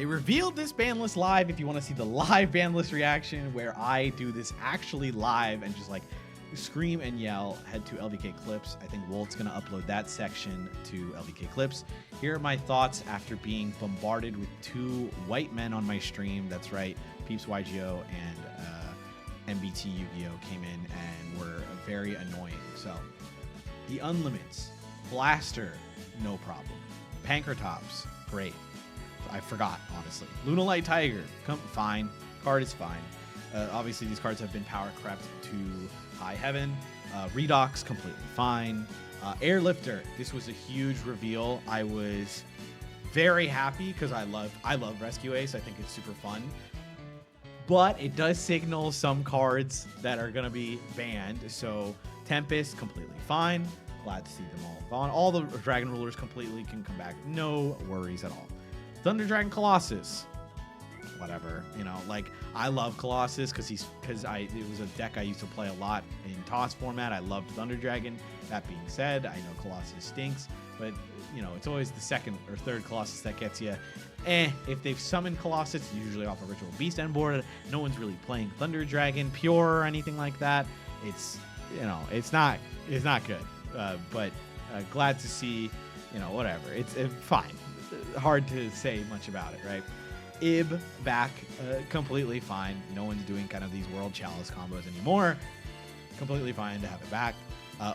They revealed this ban list live. If you want to see the live ban list reaction where I do this actually live and just like scream and yell, head to LVK Clips. I think Wolt's going to upload that section to LVK Clips. Here are my thoughts after being bombarded with 2 white men on my stream. That's right, Peeps YGO and MBT Yu-Gi-Oh came in and were very annoying. So the Unlimits, Blaster, no problem. Pankratops, great. I forgot, honestly. Lunalight Tiger, fine. Card is fine. Obviously, these cards have been power crept to high heaven. Redox, completely fine. Airlifter, this was a huge reveal. I was very happy because I love Rescue Ace. I think it's super fun. But it does signal some cards that are going to be banned. So Tempest, completely fine. Glad to see them all gone. All the Dragon Rulers completely can come back. No worries at all. Thunder Dragon Colossus, whatever, you know, like I love Colossus because it was a deck I used to play a lot in TOS format. I loved Thunder Dragon. That being said, I know Colossus stinks, but you know, it's always the second or third Colossus that gets you. If they've summoned Colossus, usually off a Ritual Beast end board. No one's really playing Thunder Dragon Pure or anything like that. It's, you know, it's not good. But glad to see, you know, whatever. It's fine. Hard to say much about it, right? Ib back, completely fine. No one's doing kind of these World Chalice combos anymore. Completely fine to have it back.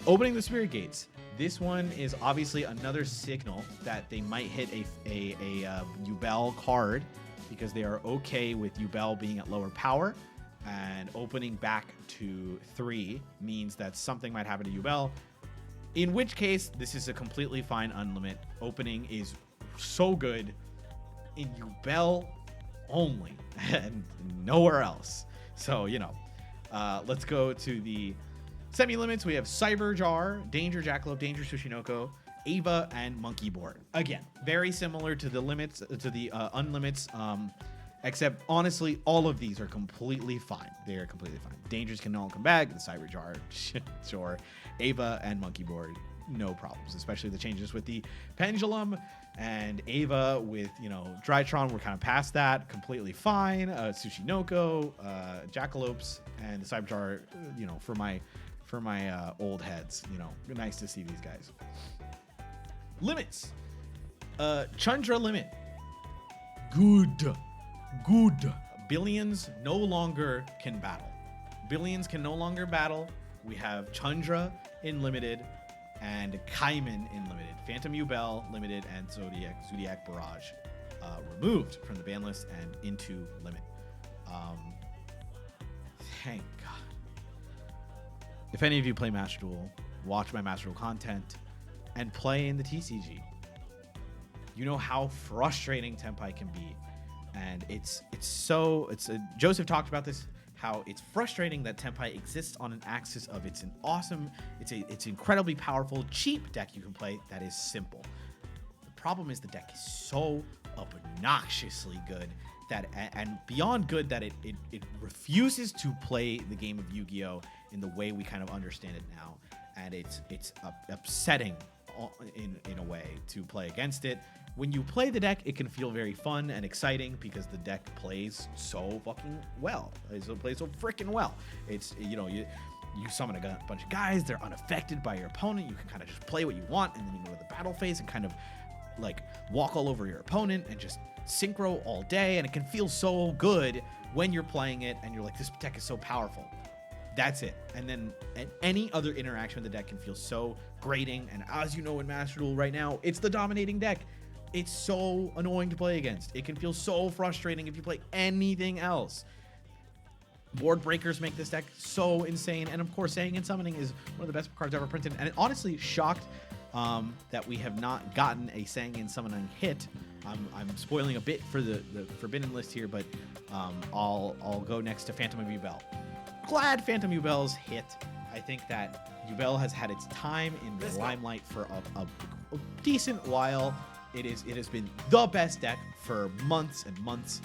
Opening the Spirit Gates. This one is obviously another signal that they might hit a Yubel card because they are okay with Yubel being at lower power, and opening back to 3 means that something might happen to Yubel. In which case, this is a completely fine unlimit. Opening is so good in Yubel only and nowhere else. So, you know, let's go to the semi-limits. We have Cyber Jar, Danger Jackalope, Danger Tsushinoko, Ava, and Monkey Board. Again, very similar to the limits, to the unlimits, except honestly, all of these are completely fine. They are completely fine. Dangers can all come back. The Cyber Jar, sure. Ava and Monkey Board, no problems, especially the changes with the Pendulum and Ava with, you know, Drytron. We're kind of past that. Completely fine. Tsushinoko, Jackalopes, and the Cyber Jar, you know, for my old heads, you know, nice to see these guys. Limits. Chundra limit. Good. Billions no longer can battle. Billions can no longer battle. We have Chundra in limited and Kaiman in limited. Phantom Yubel limited and Zodiac Barrage removed from the ban list and into limit. Thank God. If any of you play Master Duel, watch my Master Duel content, and play in the TCG, you know how frustrating Tenpai can be. And Joseph talked about this, how it's frustrating that Tenpai exists on an axis of it's incredibly powerful, cheap deck you can play that is simple. The problem is the deck is so obnoxiously good that, and beyond good, that it refuses to play the game of Yu-Gi-Oh! In the way we kind of understand it now. And it's upsetting in a way to play against it. When you play the deck, it can feel very fun and exciting because the deck plays so fucking well. It plays so freaking well. It's, you know, you summon a bunch of guys, they're unaffected by your opponent. You can kind of just play what you want, and then you go to the battle phase and kind of like walk all over your opponent and just synchro all day. And it can feel so good when you're playing it and you're like, this deck is so powerful. That's it. And then any other interaction with the deck can feel so grating. And as you know, in Master Duel right now, it's the dominating deck. It's so annoying to play against. It can feel so frustrating if you play anything else. Board breakers make this deck so insane. And of course, Saying and Summoning is one of the best cards ever printed. And it honestly shocked that we have not gotten a Saying and Summoning hit. I'm spoiling a bit for the Forbidden list here, but I'll go next to Phantom of Yubel. Glad Phantom Yubel's hit. I think that Yubel has had its time in the limelight for a decent while. It has been the best deck for months and months.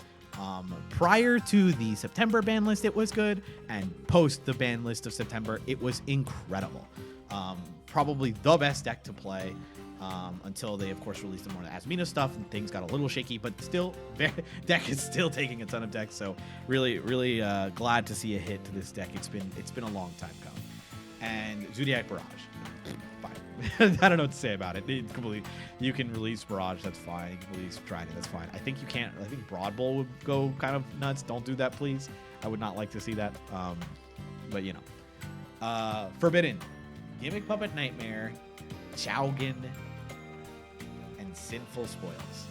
Prior to the September ban list, it was good, and post the ban list of September, it was incredible. Probably the best deck to play until they, of course, released the more Asmina stuff, and things got a little shaky, but still, deck is still taking a ton of decks. So really, really glad to see a hit to this deck. It's been a long time coming. And Zodiac Barrage, fine. I don't know what to say about it. It's completely, you can release Barrage, that's fine. You can release Trident, that's fine. I think you can't. I think Broad Bowl would go kind of nuts. Don't do that, please. I would not like to see that. But you know, Forbidden, Gimmick Puppet Nightmare, Chowgin, and Sinful Spoils.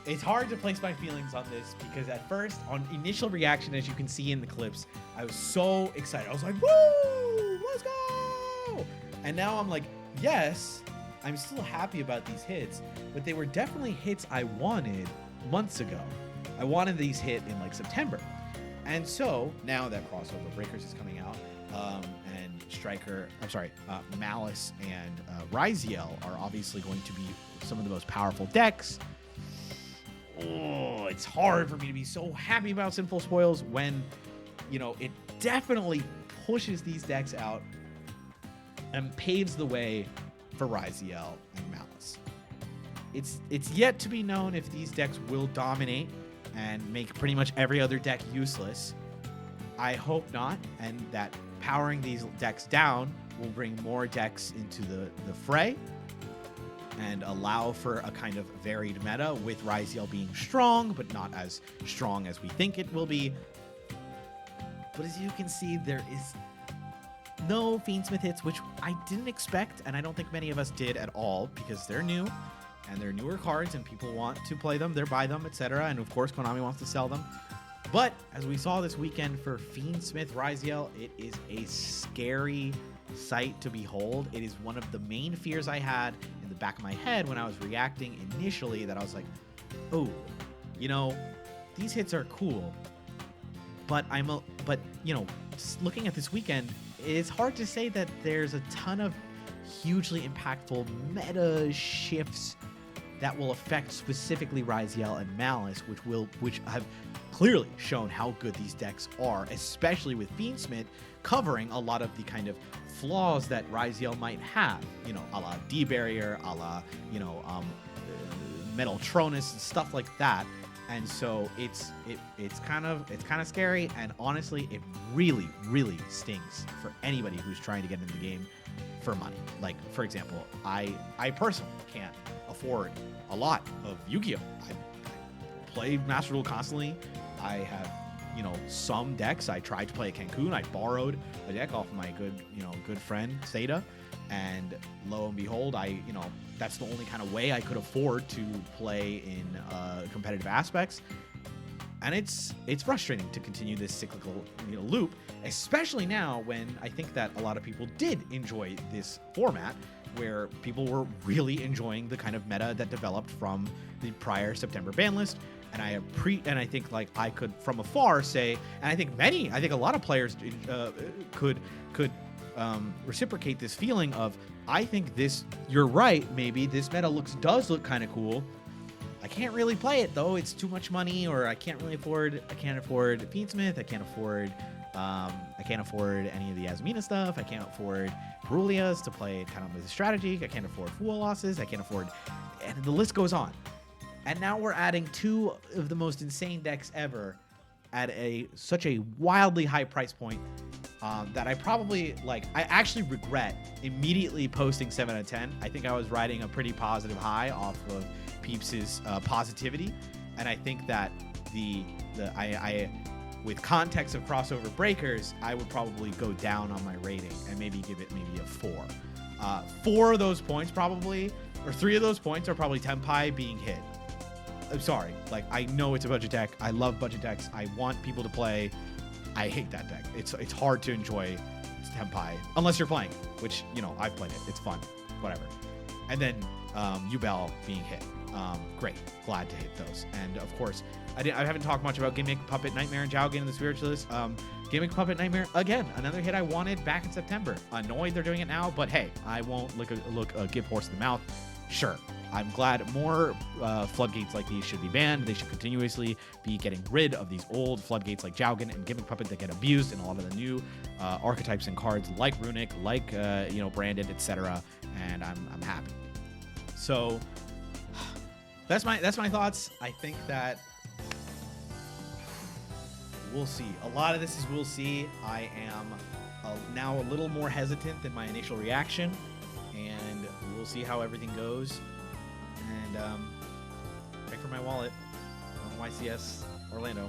It's hard to place my feelings on this because at first, on initial reaction, as you can see in the clips, I was so excited. I was like, woo, let's go. And now I'm like, yes, I'm still happy about these hits, but they were definitely hits I wanted months ago. I wanted these hit in like September. And so now that Crossover Breakers is coming out, and Malice and Ryziel are obviously going to be some of the most powerful decks. Oh, it's hard for me to be so happy about Sinful Spoils when, you know, it definitely pushes these decks out and paves the way for Ryziel and Malice. It's yet to be known if these decks will dominate and make pretty much every other deck useless. I hope not, and that powering these decks down will bring more decks into the fray and allow for a kind of varied meta, with Ryziel being strong, but not as strong as we think it will be. But as you can see, there is no Fiendsmith hits, which I didn't expect, and I don't think many of us did at all, because they're new, and they're newer cards, and people want to play them, they buy them, etc. And of course, Konami wants to sell them. But as we saw this weekend for Fiendsmith Ryziel, it is a scary sight to behold. It is one of the main fears I had in the back of my head when I was reacting initially, that I was like, oh, you know, these hits are cool, but you know, just looking at this weekend, it's hard to say that there's a ton of hugely impactful meta shifts that will affect specifically Ryziel and Malice, which have clearly shown how good these decks are, especially with Fiendsmith covering a lot of the kind of flaws that Ryziel might have, you know, a la D-Barrier, a la, you know, Metal Tronus and stuff like that. And so it's kind of scary, and honestly, it really, really stings for anybody who's trying to get into the game for money. Like, for example, I personally can't afford a lot of Yu-Gi-Oh! I play Master Duel constantly. I have, you know, some decks. I tried to play a Cancun. I borrowed a deck off of my good friend Theta, and lo and behold, that's the only kind of way I could afford to play in competitive aspects. And it's frustrating to continue this cyclical, you know, loop, especially now when I think that a lot of people did enjoy this format, where people were really enjoying the kind of meta that developed from the prior September ban list. And I think, like, I could from afar say, and I think a lot of players could reciprocate this feeling of, I think this, you're right, maybe this meta does look kind of cool. I can't really play it though, it's too much money, or I can't afford Fiendsmith, I can't afford any of the Asmina stuff, I can't afford Perulias to play kind of as a strategy, I can't afford Fool losses, I can't afford, and the list goes on. And now we're adding two of the most insane decks ever at such a wildly high price point that I actually regret immediately posting 7 out of 10. I think I was riding a pretty positive high off of Peeps' positivity, and I think that with context of Crossover Breakers, I would probably go down on my rating and maybe give it a 4. 4 of those points probably, or 3 of those points are probably Tenpai being hit. I'm sorry, like, I know it's a budget deck. I love budget decks. I want people to play. I hate that deck. It's hard to enjoy Tenpai unless you're playing, which, you know, I've played it. It's fun, whatever. And then Yubel being hit. Great, glad to hit those. And of course, I haven't talked much about Gimmick Puppet Nightmare and Jowgen and the Spiritualist. Gimmick Puppet Nightmare, again, another hit I wanted back in September. Annoyed they're doing it now, but hey, I won't give horse in the mouth. Sure, I'm glad more floodgates like these should be banned. They should continuously be getting rid of these old floodgates like Jowgen and Gimmick Puppet that get abused in a lot of the new archetypes and cards like Runic, like Branded, etc. And I'm happy. So that's my thoughts. I think that we'll see. A lot of this is we'll see. I am now a little more hesitant than my initial reaction, and we'll see how everything goes. And check for my wallet on YCS Orlando.